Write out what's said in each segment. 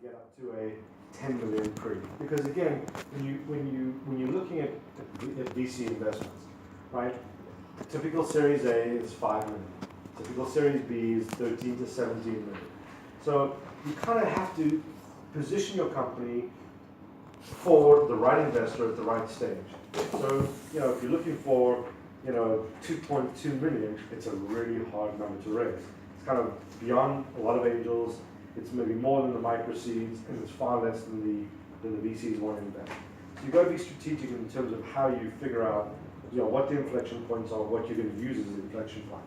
get up to a 10 million pre. Because again, when you're looking at VC investments, right? Typical Series A is 5 million. Typical Series B is 13 to 17 million. So you kind of have to position your company for the right investor at the right stage. So, if you're looking for, 2.2 million, it's a really hard number to raise. It's kind of beyond a lot of angels. It's maybe more than the micro seeds, and it's far less than the VCs want to invest. So you've got to be strategic in terms of how you figure out, what the inflection points are, what you're going to use as an inflection point.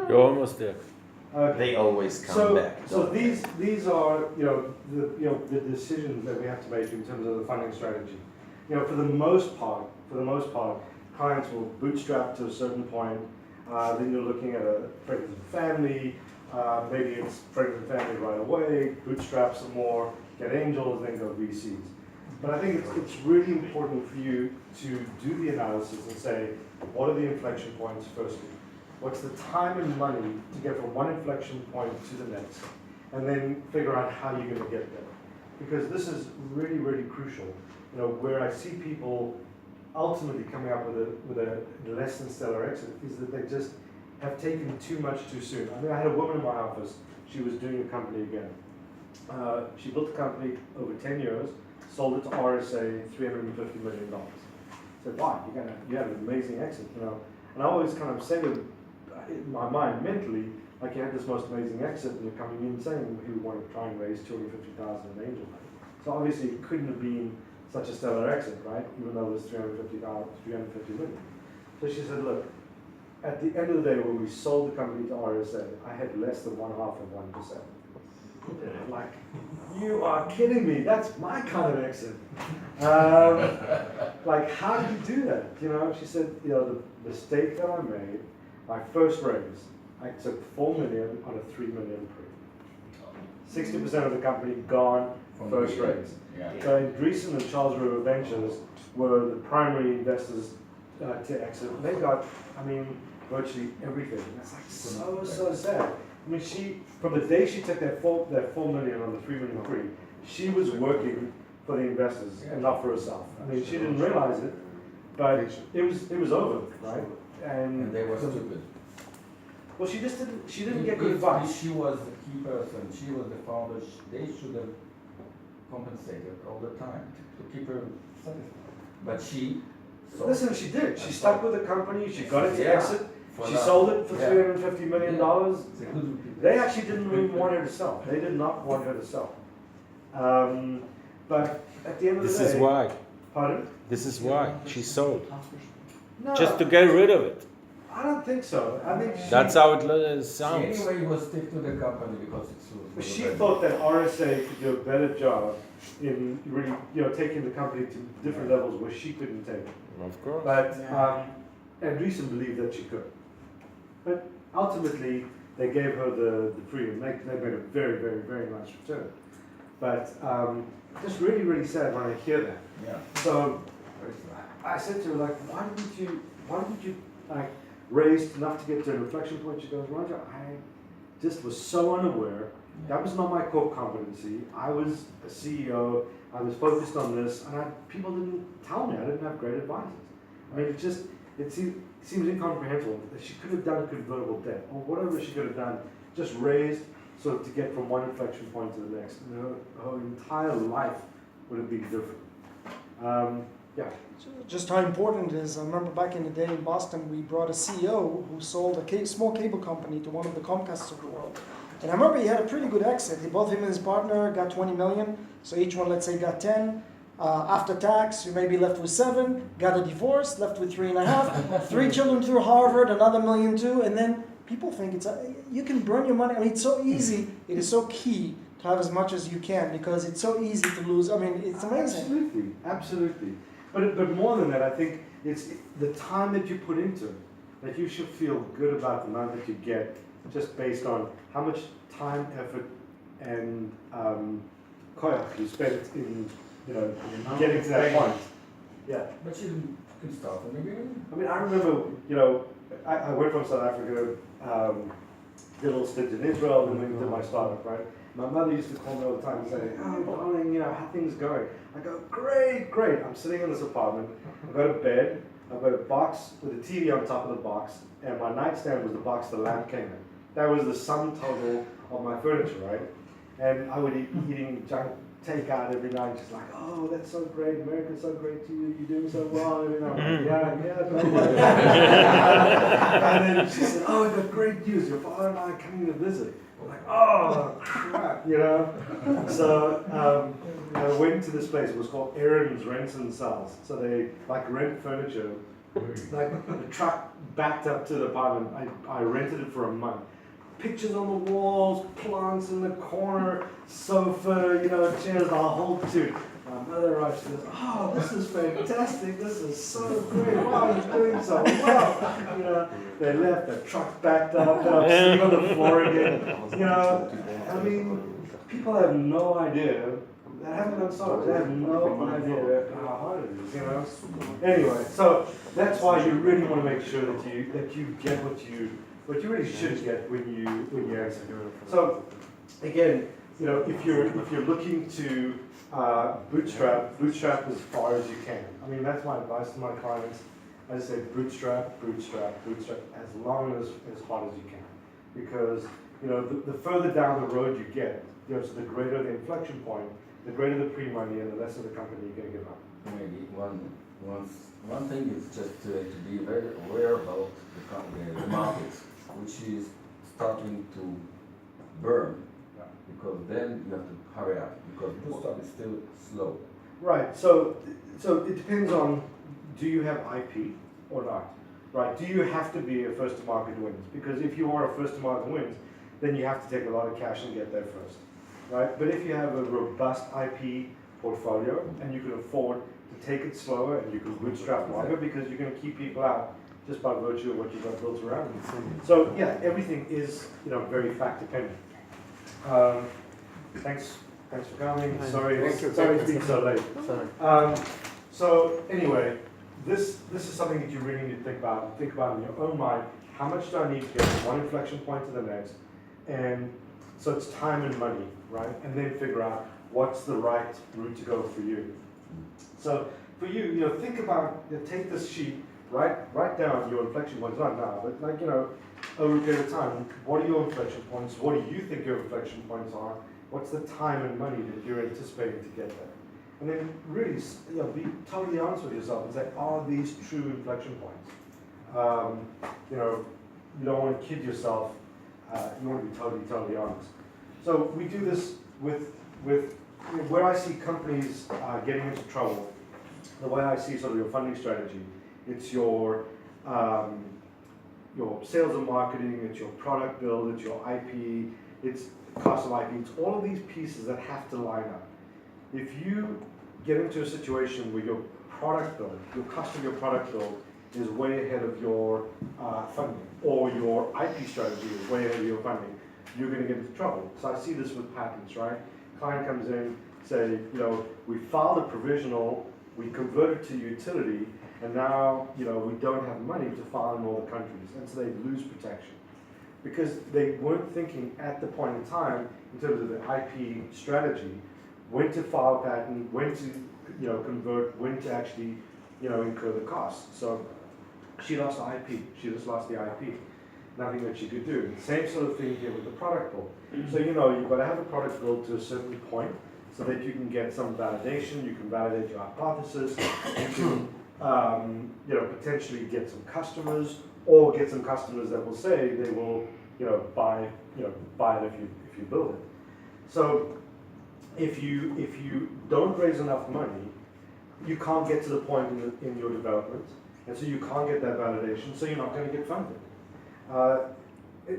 You're almost there. Okay. They always come back. So these are the decisions that we have to make in terms of the funding strategy. For the most part, clients will bootstrap to a certain point. Then you're looking at a friends and family. Maybe it's friends and family right away. Bootstrap some more. Get angels, then go VCs. But I think it's really important for you to do the analysis and say, what are the inflection points firstly? What's the time and money to get from one inflection point to the next? And then figure out how you're going to get there. Because this is really, really crucial. Where I see people ultimately coming up with a less than stellar exit is that they just have taken too much too soon. I had a woman in my office. She was doing a company again. She built a company over 10 years, sold it to RSA, $350 million. I said, wow, you had an amazing exit, And I always kind of say to them, in my mind, mentally, like you had this most amazing exit and you're coming in saying we want to try and raise $250,000 in angel money. So obviously it couldn't have been such a stellar exit, right? Even though it was $350 million. So she said, look, at the end of the day when we sold the company to RSA, I had less than 0.5%. I'm like, you are kidding me, that's my kind of exit. Like, how did you do that? She said, the mistake that I made, my first raise, I took 4 million on a 3 million pre. 60% of the company gone first raise. Yeah. So Andreessen and Charles River Ventures were the primary investors to exit. And they got, virtually everything. That's like so sad. From the day she took that 4 million on the 3 million pre, she was working for the investors and not for herself. She didn't realize it, but it was over, right? And they were stupid. Well, she didn't get good advice. She was the key person, she was the founder, they should have compensated all the time to keep her satisfied. But she did. She stuck with the company, she got it to exit, she that. sold it for $350 million. Yeah. They actually didn't even want her to sell. They did not want her to sell. But at the end of the day... This is why. Pardon? This is why she sold. No, Just to get rid of it. I don't think so. I think That's how it sounds. Anyway, will stick to the company because it's she thought that RSA could do a better job in really, taking the company to different levels where she couldn't take it. Of course. But Andreessen believed that she could. But ultimately, they gave her the freedom. They made a very, very, very nice return. But just really, really sad when I hear that. Yeah. So I said to her, like, why didn't you raise enough to get to an inflection point? She goes, Roger, I just was so unaware. That was not my core competency. I was a CEO. I was focused on this, and people didn't tell me. I didn't have great advisors. It seems incomprehensible that she could have done convertible debt or whatever she could have done, just raised so to get from one inflection point to the next. And her entire life would have been different. Yeah. Just how important it is. I remember back in the day in Boston, we brought a CEO who sold a small cable company to one of the Comcasts of the world. And I remember he had a pretty good exit. Both him and his partner got 20 million. So each one, let's say, got 10. After tax, you may be left with 7. Got a divorce, left with 3.5. 3 children through Harvard, another million too. And then people think you can burn your money. I mean, it's so easy. It is so key to have as much as you can because it's so easy to lose. I mean, it's amazing. Absolutely, absolutely. But more than that, I think it's the time that you put into it, that you should feel good about the amount that you get just based on how much time, effort, and koyach you spent in, getting to that point. Yeah. But you can start from the beginning. I mean, I remember, I went from South Africa, did a little stint in Israel, and then did my startup, right? My mother used to call me all the time and say, "Oh, darling, how things going?" I go, "Great, great." I'm sitting in this apartment. I've got a bed. I've got a box with a TV on top of the box, and my nightstand was the box the lamp came in. That was the sum total of my furniture, right? And I would eating junk takeout every night, just like, "Oh, that's so great. America's so great to you. You're doing so well." And I'm like, yeah. Don't worry. And then she said, "Oh, I got great news. Your father and I are coming to visit." I'm like, "Oh, crap," So I went to this place. It was called Aaron's Rents and Sells. So they rent furniture. Like the truck backed up to the apartment. I rented it for a month. Pictures on the walls, plants in the corner, sofa, chairs, the whole suit. My mother arrived, she goes, "Oh, this is fantastic, this is so great, wow, you're doing so well." They left, the truck backed up, and I'm sitting on the floor again. I mean, people have no idea, they haven't done startups, they have no idea how hard it is, Anyway, so that's why you really want to make sure that you get what you really should get when you exit. So again, if you're looking to bootstrap as far as you can. I mean, that's my advice to my clients. I just say bootstrap as long as hard as you can, because the further down the road you get, so the greater the inflection point, the greater the pre-money, and the less of the company you're going to give up. Maybe one thing is just to be very aware about the market, which is starting to burn, because then you have to hurry up, because bootstrap is still slow. Right, so it depends on, do you have IP or not? Right, do you have to be a first to market wins? Because if you are a first to market wins, then you have to take a lot of cash and get there first. Right, but if you have a robust IP portfolio and you can afford to take it slower and you can bootstrap longer, because you're going to keep people out just by virtue of what you've got built around you. So yeah, everything is very fact dependent. Thanks for coming. Sorry it's been so late. So anyway, this is something that you really need to think about. Think about in your own mind. How much do I need to get from one inflection point to the next? And so it's time and money, right? And then figure out what's the right route to go for you. So for you, think about, take this sheet, write down your inflection points, not now, but over a period of time, what are your inflection points? What do you think your inflection points are? What's the time and money that you're anticipating to get there? And then really, be totally honest with yourself and say, are these true inflection points? You don't want to kid yourself. You want to be totally honest. So we do this with where I see companies getting into trouble. The way I see sort of your funding strategy, it's your sales and marketing, it's your product build, it's your IP, it's cost of IP, it's all of these pieces that have to line up. If you get into a situation where your product build, your cost of your product build is way ahead of your funding, or your IP strategy is way ahead of your funding, you're going to get into trouble. So I see this with patents, right? Client comes in, say, we filed a provisional, we converted to utility, and now, we don't have money to file in all the countries, and so they lose protection. Because they weren't thinking at the point in time, in terms of the IP strategy, when to file a patent, when to, convert, when to actually, incur the costs. So she lost the IP, she just lost the IP. Nothing that she could do. Same sort of thing here with the product build. So, you've got to have a product build to a certain point, so that you can get some validation, you can validate your hypothesis, you can potentially get some customers, or get some customers that will say they will buy it if you build it. So if you don't raise enough money, you can't get to the point in your development, and so you can't get that validation, so you're not going to get funded.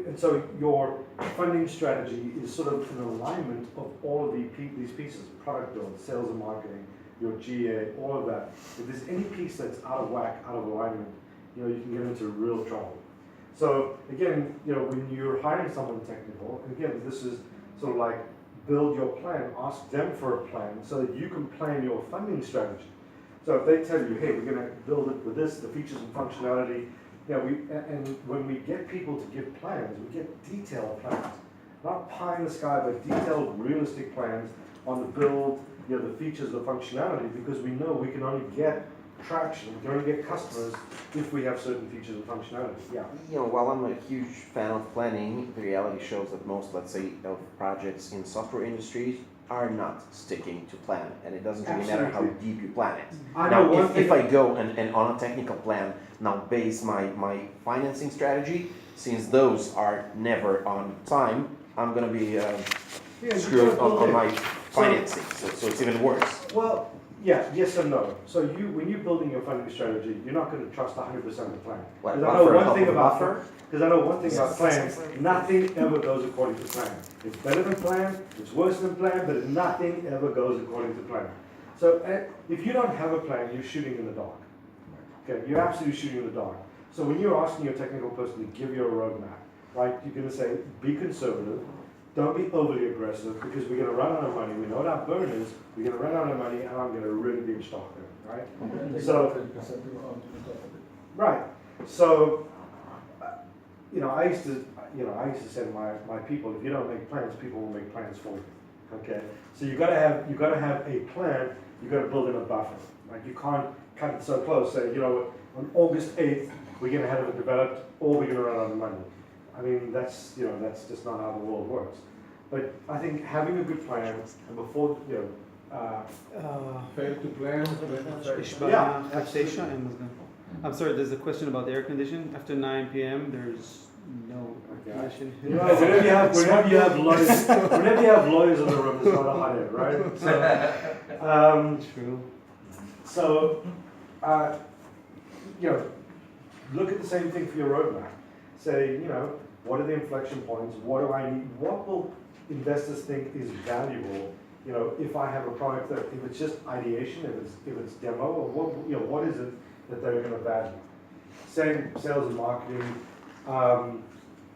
And so your funding strategy is sort of an alignment of all of these pieces: product build, sales and marketing, your GA, all of that. If there's any piece that's out of whack, out of alignment, you can get into real trouble. So again, when you're hiring someone technical, and again, this is sort of like build your plan, ask them for a plan so that you can plan your funding strategy. So if they tell you, hey, we're going to build it with this, the features and functionality, and when we get people to give plans, we get detailed plans, not pie in the sky, but detailed, realistic plans on the build, the features, the functionality, because we know we can only get traction, we can only get customers if we have certain features and functionality. Yeah. While I'm a huge fan of planning, the reality shows that most, let's say, of projects in software industries are not sticking to plan, and it doesn't really matter how deep you plan it. Now, if I go and on a technical plan now base my financing strategy, since those are never on time, I'm gonna be screwed on my financing. So it's even worse. Well, yeah, yes and no. So when you're building your funding strategy, you're not going to trust 100% of the plan. Because I know one thing about plans, nothing ever goes according to plan. It's better than plan, it's worse than plan, but nothing ever goes according to plan. So if you don't have a plan, you're shooting in the dark. Okay, you're absolutely shooting in the dark. So when you're asking your technical person to give you a roadmap, right, you're going to say, be conservative. Don't be overly aggressive, because we're going to run out of money. We know what our burn is. We're going to run out of money, and I'm going to really be in stock there, right? So, right. So, I used to say to my people, if you don't make plans, people will make plans for you. Okay. So you got to have a plan. You got to build in a buffer. Like you can't cut it so close. Say, on August 8th, we're going to have it developed, or we're going to run out of money. I mean, that's just not how the world works. But I think having a good plan, and before, fail to plan, I'm sorry, there's a question about the air conditioning. After 9 p.m., there's no air conditioning. Whenever you have lawyers in the room, it's not a hot air, right? So, True. So, look at the same thing for your roadmap. Say, what are the inflection points? What do I need? What will investors think is valuable? If I have a product that, if it's just ideation, if it's demo, or what is it that they're going to value? Same sales and marketing.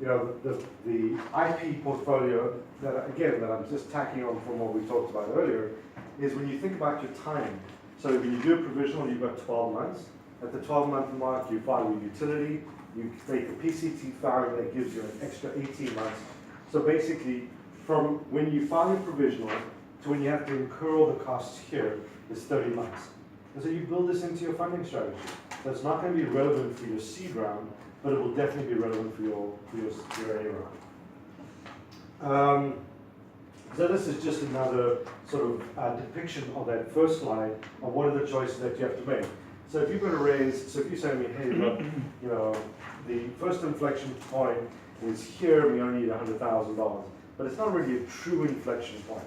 The IP portfolio that I'm just tacking on from what we talked about earlier is when you think about your timing. So when you do a provisional, you've got 12 months. At the 12-month mark, you file your utility. You make a PCT filing that gives you an extra 18 months. So basically, from when you file your provisional to when you have to incur all the costs here is 30 months. And so you build this into your funding strategy. So it's not going to be relevant for your seed round, but it will definitely be relevant for your A round. So this is just another sort of depiction of that first slide of what are the choices that you have to make. So if you're going to raise, so if you say to me, hey, look, the first inflection point is here, we only need $100,000. But it's not really a true inflection point.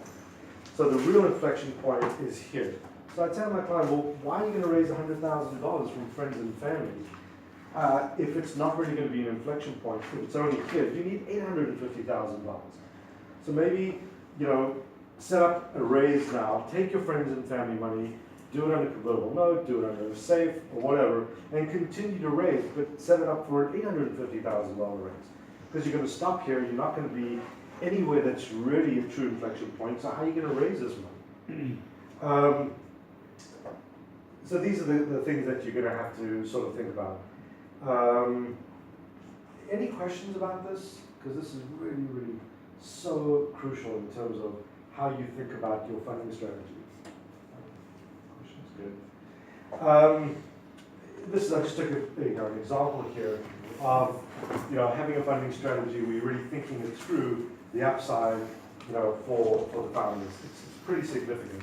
So the real inflection point is here. So I tell my client, well, why are you going to raise $100,000 from friends and family if it's not really going to be an inflection point? If it's only here, you need $850,000. So maybe, set up a raise now, take your friends and family money, do it on a convertible note, do it on a safe, or whatever, and continue to raise, but set it up for an $850,000 raise. Because you're going to stop here, you're not going to be anywhere that's really a true inflection point, so how are you going to raise this money? So these are the things that you're going to have to sort of think about. Any questions about this? Because this is really, really so crucial in terms of how you think about your funding strategy. Good. I just took an example here of having a funding strategy where you're really thinking it through, the upside, for the founders. It's pretty significant.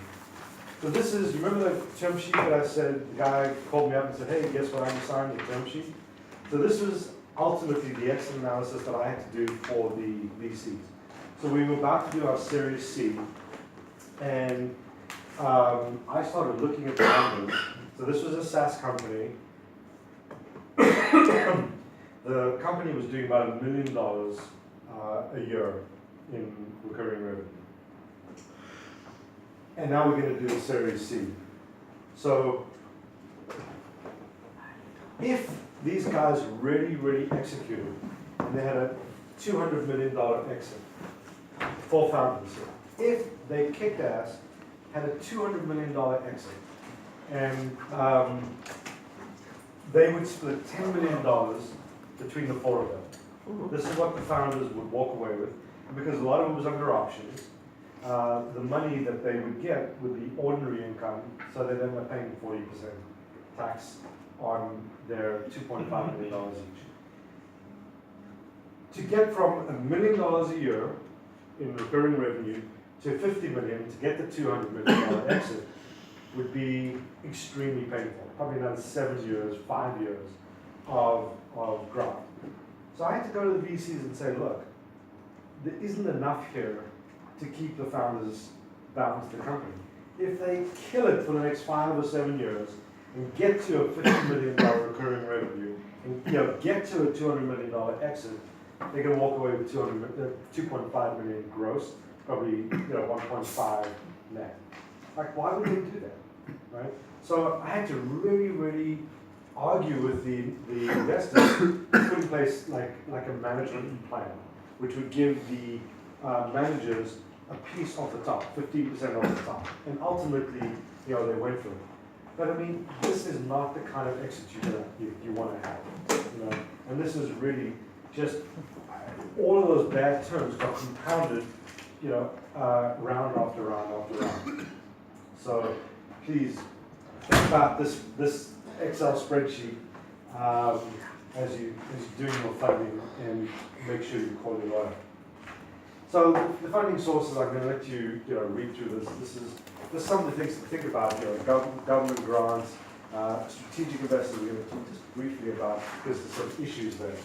So this is, remember the term sheet that I said, the guy called me up and said, hey, guess what, I'm signing the term sheet? So this was ultimately the exit analysis that I had to do for the VCs. So we were about to do our Series C, and I started looking at the numbers. So this was a SaaS company. The company was doing about $1 million a year in recurring revenue. And now we're going to do the Series C. So if these guys really executed, and they had a $200 million exit, 4 founders, if they kicked ass, had a $200 million exit, and they would split $10 million between the 4 of them. This is what the founders would walk away with, and because a lot of it was under options. The money that they would get would be ordinary income, so they'd end up paying 40% tax on their $2.5 million each. To get from $1 million a year in recurring revenue to $50 million to get the $200 million exit would be extremely painful. Probably another 7 years, 5 years of grind. So I had to go to the VCs and say, look, there isn't enough here to keep the founders bound to the company. If they kill it for the next 5 or 7 years and get to a $50 million recurring revenue and get to a $200 million exit, they're going to walk away with 2.5 million gross, probably 1.5 net. Like, why would they do that, right? So I had to really argue with the investors to put in place like a management plan, which would give the managers a piece off the top, 15% off the top, and ultimately, they went for it. But I mean, this is not the kind of execution you want to have, And this is really just all of those bad terms got compounded, round after round after round. So please think about this Excel spreadsheet as you're doing your funding, and make sure you call your lawyer. So the funding sources, I'm going to let you, read through this. There's some of the things to think about. Government grants, strategic investors. We're going to talk just briefly about because there's some issues there.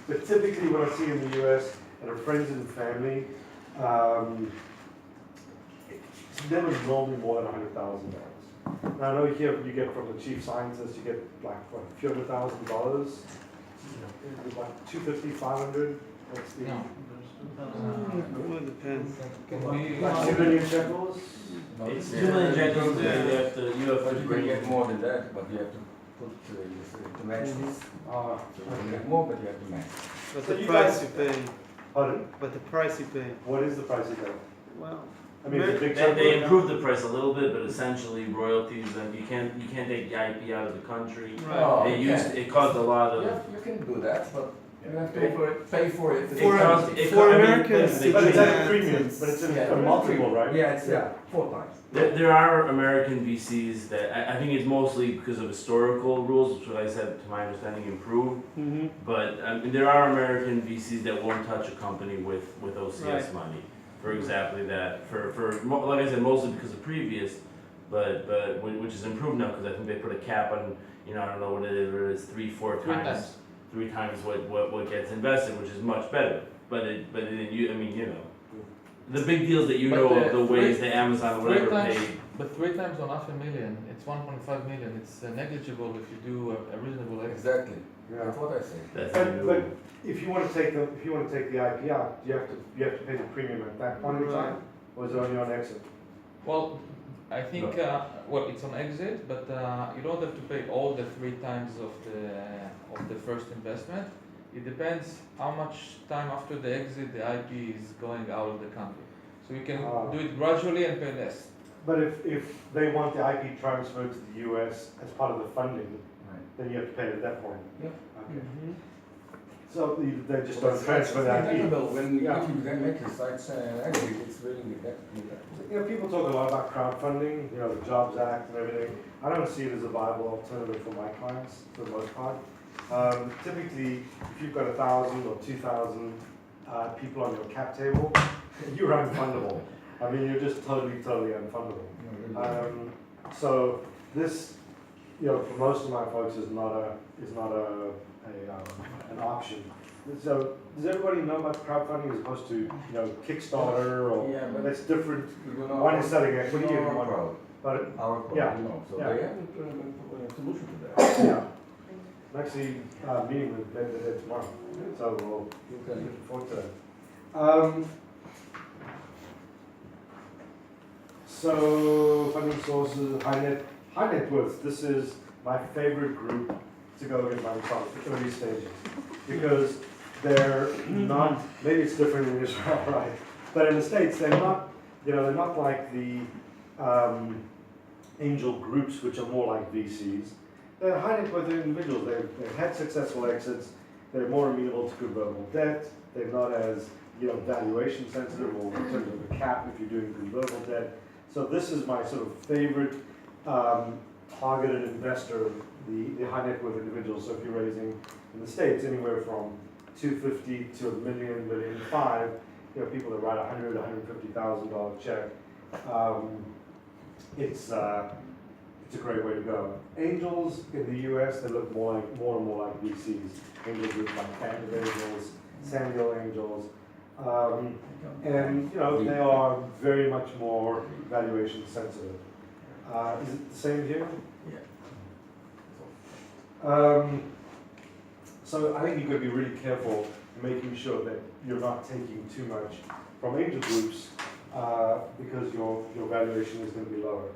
But typically, what I see in the US and our friends and family, it's never normally more than $100,000. Now I know here you get from the chief scientist, you get like what, a few $100,000, like 250, 500. That's the. No. It depends. Like 2 million shekels? It's 2 million shekels, You have to bring bring it. it more than that, but you have to put to match this. Ah, So you can get more, but you have to match. But So the you price guys- you pay. pardon? But the price you pay. What is the price you pay? Well, I mean, it's a big They chunk. improved the price a little bit, but essentially royalties, and you can't take the IP out of the country. Oh, It caused a lot of. Yeah, you can do that, but you have to pay for it. Pay for it. For Americans, But it's at a Yeah. premium, but it's Yeah, a multiple, right? Yeah, it's 4 times. There are American VCs that I think it's mostly because of historical rules, which I said, to my understanding, improved. mm-hmm. But there are American VCs that won't touch a company with OCS Right. money. For example, that like I said, mostly because of previous, but which is improved now because I think they put a cap on, I don't know what it is, 3-4 times, 3 times what gets invested, which is much better. But the big deals that But of the ways that Amazon or whatever times- paid. But 3 times on $500,000, it's 1.5 million. It's negligible if you do a reasonable exit. Exactly. Yeah. That's what I say. That's But if you want to take the IP out, you have to pay the premium at that point in time, or is it only on exit? Well, I think it's on exit, but you don't have to pay all the 3 times of the first investment. It depends how much time after the exit the IP is going out of the country. So you can do it gradually and pay less. But if they want the IP transferred to the US as part of the funding, Right. then you have to pay it at that point. Yeah. Okay. Mm-hmm. So they just don't transfer the IP. When Yeah. if you then make the sites exit, it's really that. People talk a lot about crowdfunding, the Jobs Act and everything. I don't see it as a viable alternative for my clients, for the most part. Typically, if you've got 1,000 or 2,000, people on your cap table, you're unfundable. I mean, you're just totally unfundable. So this, for most of my folks, is not an option. So does everybody know about crowdfunding as opposed to Kickstarter or Yeah, but that's different? You know, One is selling equity and our one, crowd, but our crowd, yeah, so yeah. they have a solution to that. yeah. I'm actually meeting with them today tomorrow, so we'll Okay. look forward to that. So funding sources, high net worth. This is my favorite group to go get money from at early stages because they're not. Maybe it's different in Israel, right? But in the States, they're not. They're not like the angel groups, which are more like VCs. They're high net worth individuals. They've had successful exits. They're more amenable to convertible debt. They're not as valuation sensitive or in terms of the cap if you're doing convertible debt. So this is my sort of favorite targeted investor, the high net worth individuals. So if you're raising in the States anywhere from $250 to $1 million, $1.5 million, people that write $100,000, $150,000 check. It's a great way to go. Angels in the U.S. they look more and more like VCs. Angel groups like Band of Angels, Samuel Angels. And they are very much more valuation sensitive. Is it the same here? Yeah. So I think you've got to be really careful making sure that you're not taking too much from angel groups because your valuation is going to be lower.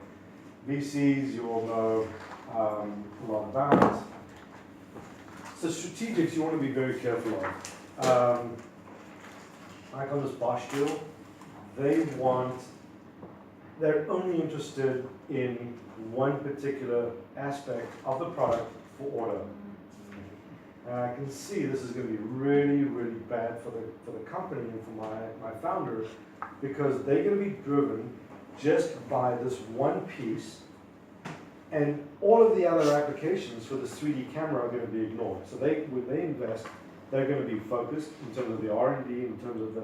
VCs, you all know a lot about. So strategics, you want to be very careful of. Like on this Bosch deal, they're only interested in one particular aspect of the product for order. And I can see this is going to be really, really bad for the company and for my founder because they're going to be driven just by this one piece and all of the other applications for this 3D camera are going to be ignored. So when they invest, they're going to be focused in terms of the R&D, in terms of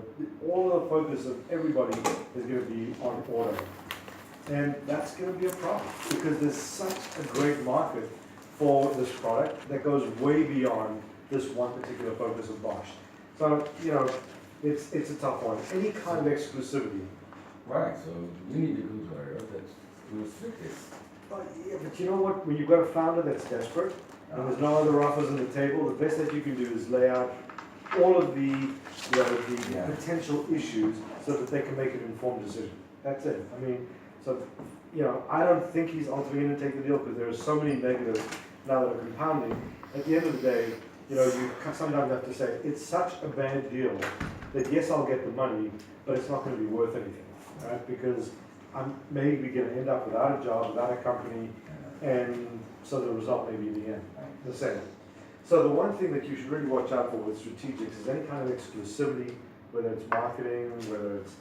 all of the focus of everybody is going to be on order. And that's going to be a problem because there's such a great market for this product that goes way beyond this one particular focus of Bosch. So, it's a tough one. Any kind of exclusivity. Right, so you need a good lawyer that's restricted. Yeah, but you know what? When you've got a founder that's desperate, and there's no other offers on the table, the best that you can do is lay out all of the potential issues so that they can make an informed decision. That's it. I mean, I don't think he's ultimately going to take the deal because there are so many negatives now that are compounding. At the end of the day, you sometimes have to say, it's such a bad deal that yes, I'll get the money, but it's not going to be worth anything, right? Because I'm maybe going to end up without a job, without a company, and so the result may be the same. So the one thing that you should really watch out for with strategics is any kind of exclusivity, whether it's marketing, whether it's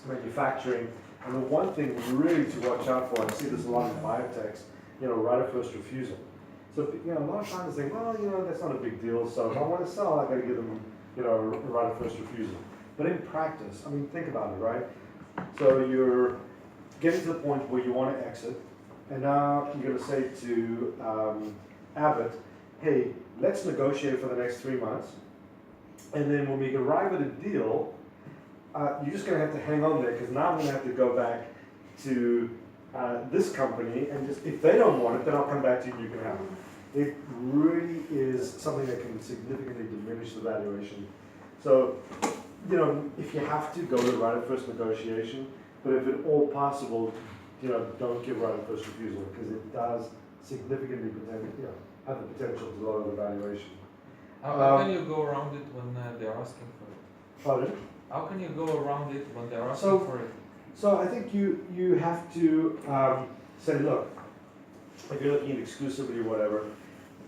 manufacturing. And the one thing really to watch out for, I see this a lot in biotechs, right of first refusal. So a lot of times they think, well, that's not a big deal. So if I want to sell, I got to give them, a right of first refusal. But in practice, I mean, think about it, right? So you're getting to the point where you want to exit, and now you're going to say to Abbott, hey, let's negotiate for the next 3 months, and then when we arrive at a deal, you're just going to have to hang on there, because now I'm going to have to go back to this company, and just if they don't want it, then I'll come back to you and you can have it. It really is something that can significantly diminish the valuation. So, if you have to, go to right of first negotiation, but if at all possible, don't give right of first refusal, because it does significantly have the potential to lower the valuation. How can you go around it when they're asking for it? Pardon? How can you go around it when they're asking So- for it? So I think you have to say, look, if you're looking at exclusivity or whatever,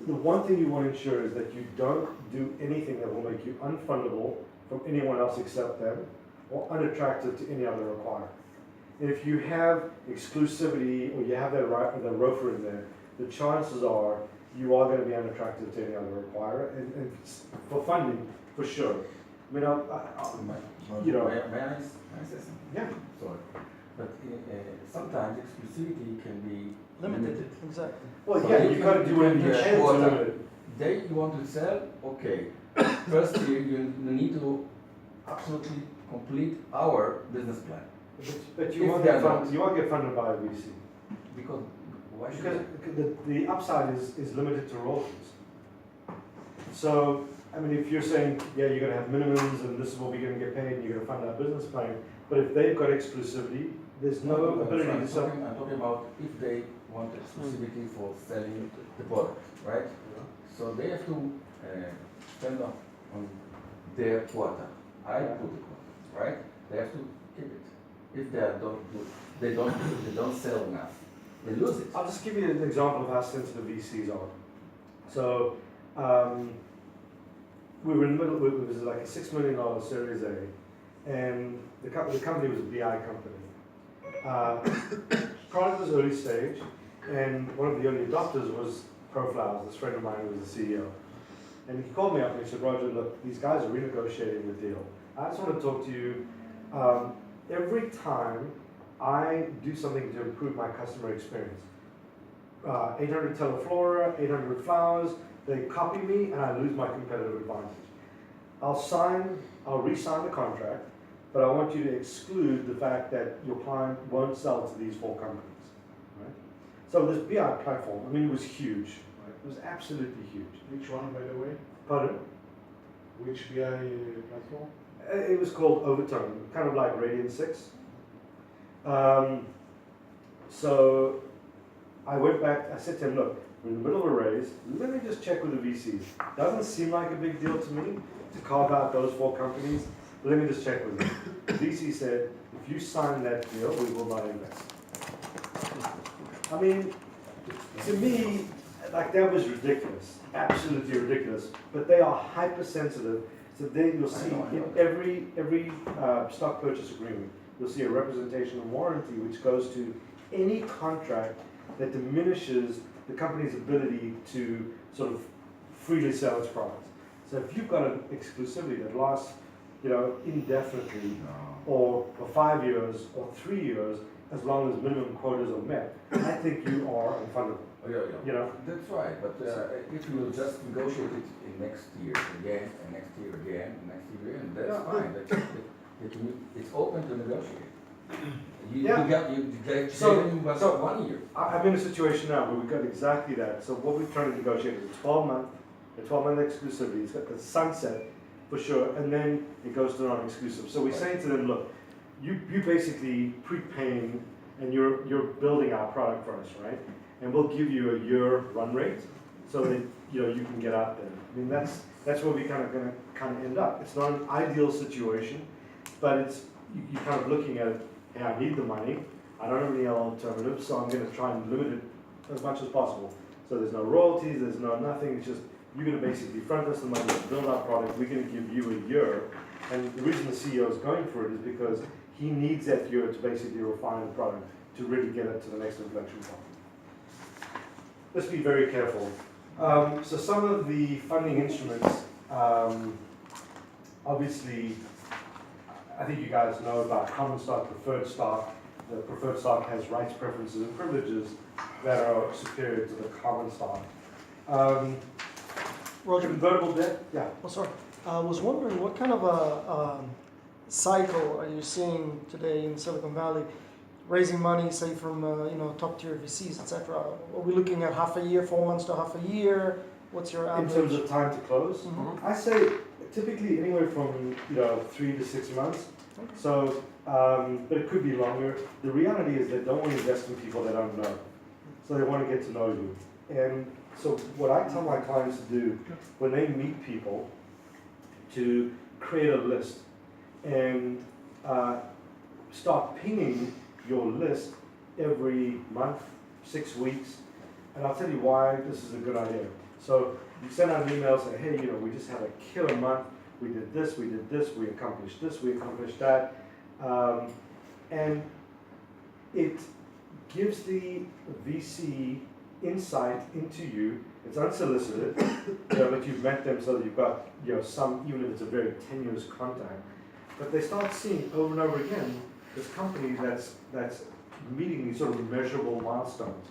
the one thing you want to ensure is that you don't do anything that will make you unfundable from anyone else except them, or unattractive to any other acquirer. And if you have exclusivity, or you have that ROFR in there, the chances are you are going to be unattractive to any other acquirer, and for funding, for sure. I mean, you know. May I say something? Yeah. Sorry. But sometimes exclusivity can be Limited, exactly. Well, So yeah, you you got to can- do what you you can can to quota. limit it. you want to sell, okay. First you need to absolutely complete our business plan. But you If won't they get are funded, not. you won't get funded by a VC. Because why should Because the upside is limited to royalties. So, I mean, if you're saying, yeah, you're gonna have minimums and this is what we're gonna get paid and you're gonna fund our business plan, but if they've got exclusivity, there's no ability to sell. I'm talking about if they want exclusivity for selling the product, right? So they have to spend on their quota. I put the quota, right? They have to keep it. If they don't sell enough, they lose it. I'll just give you an example of how sensitive VCs are. So, we were in the middle, it was like a $6 million Series A, and the company was a BI company. Product was early stage, and one of the early adopters was ProFlowers, this friend of mine who was the CEO. And he called me up and he said, Roger, look, these guys are renegotiating the deal. I just want to talk to you. Every time I do something to improve my customer experience, 800 Teleflora, 800 flowers, they copy me and I lose my competitive advantage. I'll re-sign the contract, but I want you to exclude the fact that your client won't sell to these 4 companies, right? So this BI platform, I mean, it was huge, right? It was absolutely huge. Which one, by the way? Pardon? Which BI platform? It was called Overtone, kind of like Radiant 6. So I went back, I said to him, look, we're in the middle of a raise, let me just check with the VCs. Doesn't seem like a big deal to me to carve out those 4 companies, but let me just check with them. The VC said, if you sign that deal, we will not invest. I mean, to me, like that was ridiculous, absolutely ridiculous, but they are hypersensitive. So then you'll see in every stock purchase agreement, you'll see a representation and warranty which goes to any contract that diminishes the company's ability to sort of freely sell its products. So if you've got an exclusivity that lasts, you know, indefinitely, or for 5 years or 3 years, as long as minimum quotas are met, I think you are unfundable. Oh, yeah. You know? That's right, but if you will just negotiate it in next year again, and next year again, and next year again, that's Yeah. fine. It's open to negotiate. You Yeah. gave So- him about so- 1 year. I'm in a situation now where we've got exactly that. So what we're trying to negotiate is a 12-month exclusivity. It's got the sunset for sure, and then it goes to non-exclusive. So we're saying to them, look, you basically prepaying and you're building our product for us, right? And we'll give you a year run rate so that you can get out there. I mean that's where we kind of end up. It's not an ideal situation, but it's you're kind of looking at it. Hey, I need the money. I don't have any other alternatives, so I'm going to try and limit it as much as possible. So there's no royalties, there's no nothing. It's just you're going to basically front us the money to build our product. We're going to give you a year, and the reason the CEO is going for it is because he needs that year to basically refine the product to really get it to the next inflection point. Let's be very careful. So some of the funding instruments, obviously, I think you guys know about common stock, preferred stock. The preferred stock has rights, preferences, and privileges that are superior to the common stock. Roger, Convertible debt, yeah. oh, sorry. I was wondering what kind of a cycle are you seeing today in Silicon Valley, raising money, say from top tier VCs, etc. Are we looking at half a year, 4 months to half a year? What's your In average? terms of time to close, Mhm. I say typically anywhere from 3 to 6 months. Okay. So, but it could be longer. The reality is they don't want to invest in people they don't know, so they want to get to know you. And so, what I tell my clients to do when they meet people, to create a list and start pinging your list every month, 6 weeks. And I'll tell you why this is a good idea. So you send out an email, say, hey, we just had a killer month. We did this, we accomplished this, we accomplished that. And it gives the VC insight into you It's unsolicited, but you've met them so that you've got, some, even if it's a very tenuous contact. But they start seeing over and over again this company that's meeting these sort of measurable milestones.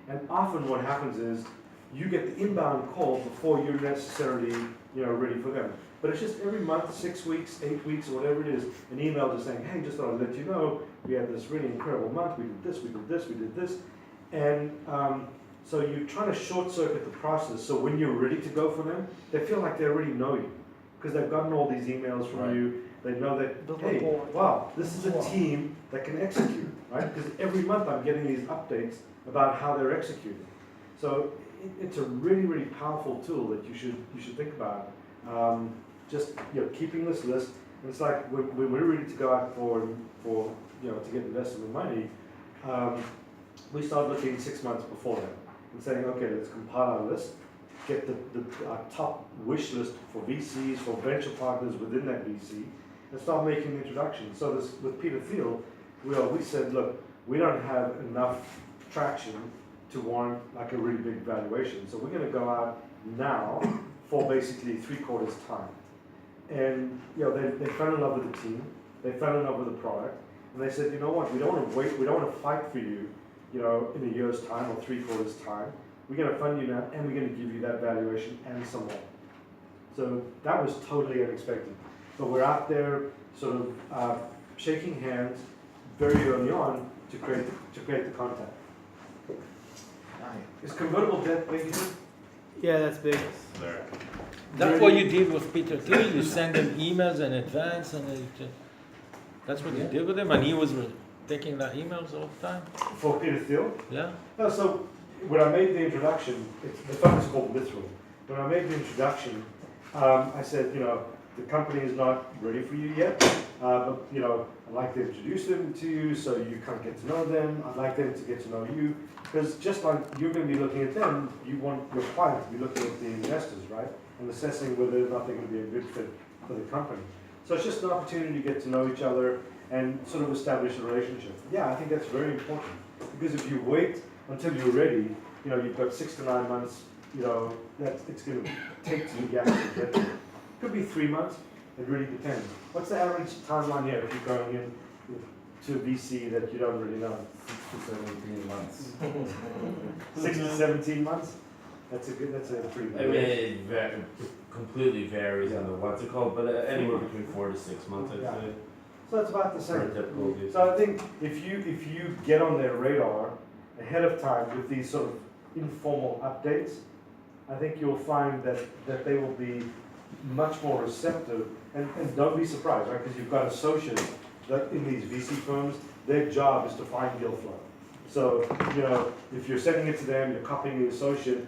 And often what happens is you get the inbound call before you're necessarily, ready for them. But it's just every month, 6 weeks, 8 weeks, or whatever it is, an email just saying, hey, just thought I'd let you know, we had this really incredible month, we did this, we did this, we did this. And so you're trying to short circuit the process, so when you're ready to go for them, they feel like they already know you. Because they've gotten all these emails from you, they know that, hey, wow, this is a team that can execute, right? Because every month I'm getting these updates about how they're executing. So it's a really, really powerful tool that you should think about. Just keeping this list. And it's like when we're ready to go out for to get investment money, we start looking 6 months before that and saying, okay, let's compile our list, get our top wish list for VCs, for venture partners within that VC, and start making introductions. So this with Peter Thiel, we said, look, we don't have enough traction to warrant like a really big valuation. So we're going to go out now for basically 3/4 time. And they fell in love with the team, they fell in love with the product, and they said, you know what, we don't want to wait, we don't want to fight for you, in a year's time or 3/4 time. We're going to fund you now, and we're going to give you that valuation and some more. So that was totally unexpected. But we're out there sort of shaking hands very early on to create the contact. Is convertible debt big here? Yeah, that's big. That's what you did with Peter Thiel. You send him emails in advance, and that's what you did with him. And he was taking the emails all the time. For Peter Thiel? Yeah. No, so when I made the introduction, the fund is called Mithril. When I made the introduction, I said, the company is not ready for you yet, but I'd like to introduce them to you so you kind of get to know them. I'd like them to get to know you, because just like you're going to be looking at them, you want your client to be looking at the investors, right? And assessing whether or not they're going to be a good fit for the company. So it's just an opportunity to get to know each other and sort of establish a relationship. Yeah, I think that's very important, because if you wait until you're ready, you've got 6 to 9 months, that it's going to take to get there. Could be 3 months, it really depends. What's the average timeline here if you're going in to a VC that you don't really know? 6 to 17 months. 6 to 17 months? That's a pretty good. I mean, it completely varies on the what's it called, but anywhere between 4 to 6 months, I'd say. So it's about the For same. typical VC. So I think if you get on their radar ahead of time with these sort of informal updates, I think you'll find that they will be much more receptive, and don't be surprised, right? Because you've got associates that in these VC firms, their job is to find deal flow. So, if you're sending it to them, you're copying the associate's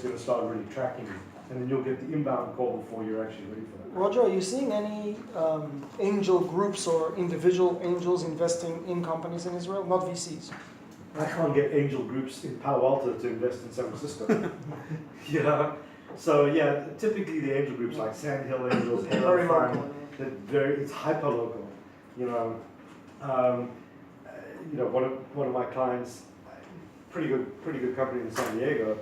going to start really tracking you, and then you'll get the inbound call before you're actually ready for that. Roger, are you seeing any angel groups or individual angels investing in companies in Israel, not VCs? I can't get angel groups in Palo Alto to invest in San Francisco. So typically the angel groups like Sandhill Angels, Very local. it's hyper local. One of my clients, pretty good company in San Diego,